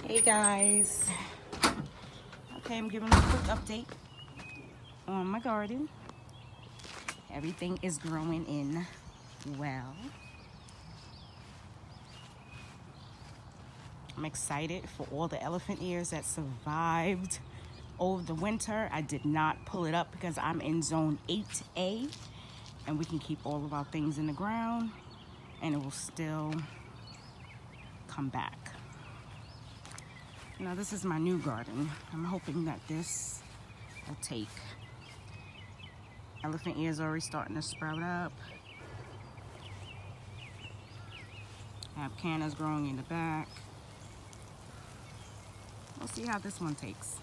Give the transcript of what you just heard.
Hey guys. Okay, I'm giving a quick update on my garden. Everything is growing in well. I'm excited for all the elephant ears that survived over the winter. I did not pull it up because I'm in zone 8A and we can keep all of our things in the ground and it will still come back. Now this is my new garden. I'm hoping that this will take. Elephant ears already starting to sprout up. I have cannas growing in the back. We'll see how this one takes.